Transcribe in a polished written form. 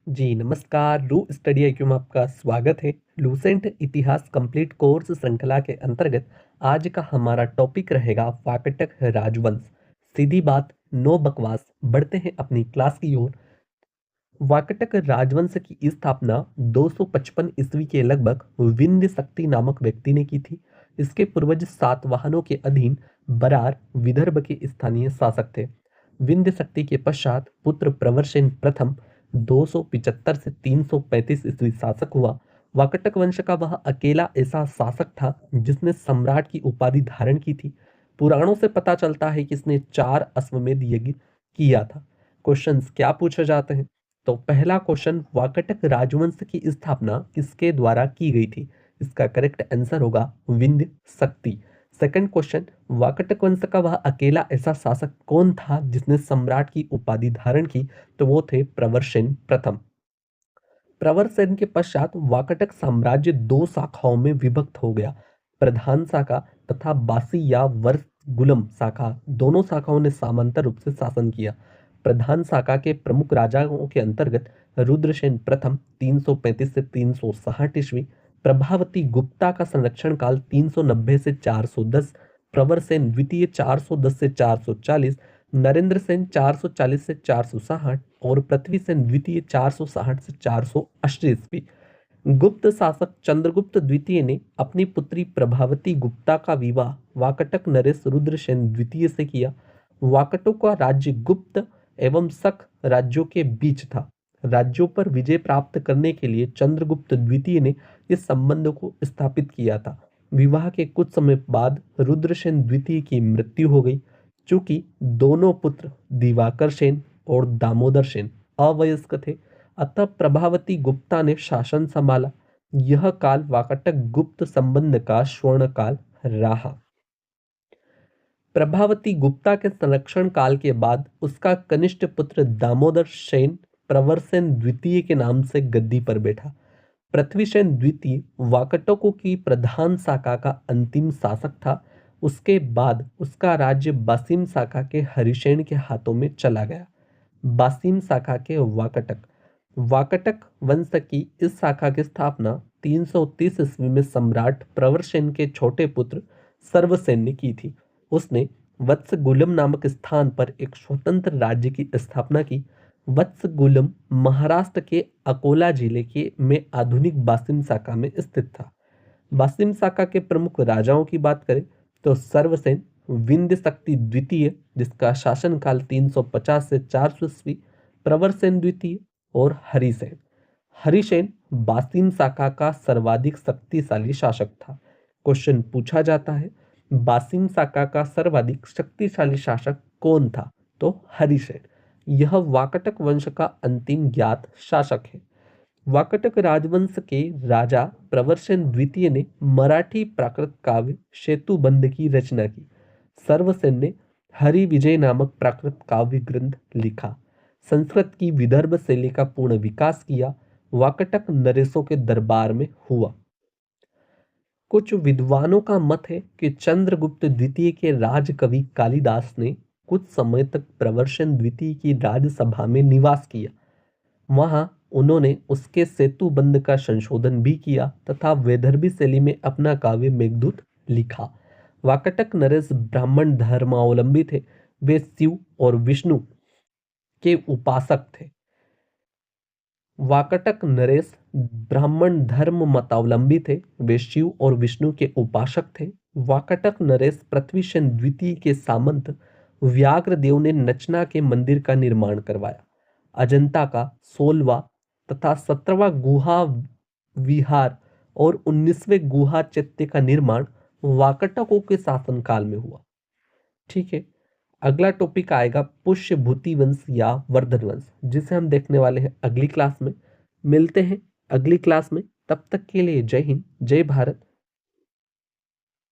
जी नमस्कार, रू study IQ में आपका स्वागत है। लूसेंट इतिहास कंप्लीट कोर्स श्रृंखला के अंतर्गत आज का हमारा टॉपिक रहेगा वाकटक राजवंश। सीधी बात, नो बकवास, बढ़ते हैं अपनी क्लास की ओर। वाकटक राजवंश की स्थापना 255 ईस्वी के लगभग विंध्य शक्ति नामक व्यक्ति ने की थी। इसके पूर्वज सातवाहनों के अधीन बरार विदर्भ के स्थानीय शासक थे। विंध्य शक्ति के पश्चात पुत्र प्रवरसेन प्रथम 275 से 335 ईस्वी शासक हुआ। वाकटक वंश का वह अकेला ऐसा शासक था जिसने सम्राट की उपाधि धारण की थी। पुराणों से पता चलता है कि इसने 4 अश्वमेध यज्ञ किया था। क्वेश्चंस क्या पूछे जाते हैं? तो पहला क्वेश्चन, वाकटक राजवंश की स्थापना किसके द्वारा की गई थी? इसका करेक्ट आंसर होगा विंध्य शक्ति। सेकंड क्वेश्चन, वाकटक वंश का वह अकेला ऐसा शासक कौन था जिसने सम्राट की उपाधि धारण की? तो वो थे प्रवरसेन प्रथम। प्रवरसेन के पश्चात वाकटक साम्राज्य दो शाखाओं में विभक्त हो गया। प्रधान शाखा तथा बासी या वर्षगुलम शाखा, दोनों शाखाओं ने समांतर रूप से शासन किया। प्रधान शाखा के प्रमुख राजाओं के अंतर्गत रुद्रसेन प्रथम 335 से 360 ईस्वी, प्रभावती गुप्ता का संरक्षण काल 390 से 410, प्रवरसेन द्वितीय 410 से 440, नरेंद्र सेन 440 से 460 और पृथ्वी सेन द्वितीय 460 से 480 ईस्वी। गुप्त शासक चंद्रगुप्त द्वितीय ने अपनी पुत्री प्रभावती गुप्ता का विवाह वाकटक नरेश रुद्रसेन द्वितीय से किया। वाकटों का राज्य गुप्त एवं शक राज्यों के बीच था। राज्यों पर विजय प्राप्त करने के लिए चंद्रगुप्त द्वितीय ने इस संबंध को स्थापित किया था। विवाह के कुछ समय बाद रुद्रसेन द्वितीय की मृत्यु हो गई। चूंकि दोनों पुत्र दिवाकर सेन और दामोदर सेन अवयस्क थे, अतः प्रभावती गुप्ता ने शासन संभाला। यह काल वाकटक गुप्त संबंध का स्वर्ण काल रहा। प्रभावती गुप्ता के संरक्षण काल के बाद उसका कनिष्ठ पुत्र दामोदर सेन प्रवरसेन द्वितीय के नाम से गद्दी पर बैठा। पृथ्वीसेन द्वितीय वाकटकों की प्रधान शाखा का अंतिम शासक था। उसके बाद उसका राज्य बासिम शाखा के हरिसेन के हाथों में चला गया। बासिम शाखा के वाकटक वाकटक वंश की इस शाखा की स्थापना 330 ईस्वी में सम्राट प्रवरसेन के छोटे पुत्र सर्वसेन ने की थी। उसने वत्सगुलम नामक स्थान पर एक स्वतंत्र राज्य की स्थापना की। वत्सगुलम महाराष्ट्र के अकोला जिले के में आधुनिक बासिम शाखा में स्थित था। बासिम शाखा के प्रमुख राजाओं की बात करें तो सर्वसेन विंध्य शक्ति द्वितीय, जिसका शासनकाल 350 से 400 ईस्वी, प्रवरसेन द्वितीय और हरिसेन। हरिसेन बासिम शाखा का सर्वाधिक शक्तिशाली शासक था। क्वेश्चन पूछा जाता है, बासिम शाखा का सर्वाधिक शक्तिशाली शासक कौन था? तो हरिसेन। यह वाकटक वंश का अंतिम ज्ञात शासक है। वाकटक राजवंश के राजा प्रवरसेन द्वितीय ने मराठी प्राकृत काव्य सेतुबंध की रचना की। सर्वसेन ने हरि विजय नामक प्राकृत काव्य ग्रंथ लिखा। संस्कृत की विदर्भ शैली का पूर्ण विकास किया। वाकटक नरेशों के दरबार में हुआ। कुछ विद्वानों का मत है कि चंद्रगुप्त द्वितीय के राजकवि कालिदास ने कुछ समय तक प्रवरसेन द्वितीय की राजसभा में निवास किया। वहां उन्होंने उसके सेतुबंध का संशोधन भी किया तथा वैदर्भी शैली में अपना काव्य मेघदूत लिखा। वाकटक नरेश ब्राह्मण धर्मावलंबी थे। वे शिव और विष्णु के उपासक थे। वाकटक नरेश ब्राह्मण धर्म मतावलंबी थे। वे शिव और विष्णु के उपासक थे। वाकटक नरेश पृथ्वीसेन द्वितीय के सामंत व्याघ्रदेव ने नचना के मंदिर का निर्माण करवाया। अजंता का 16वां तथा 17वां गुहा विहार और 19वें गुहा चैत्य का निर्माण वाकटकों के शासनकाल में हुआ। ठीक है, अगला टॉपिक आएगा पुष्यभूति वंश या वर्धन वंश, जिसे हम देखने वाले हैं अगली क्लास में। मिलते हैं अगली क्लास में, तब तक के लिए जय हिंद, जय भारत,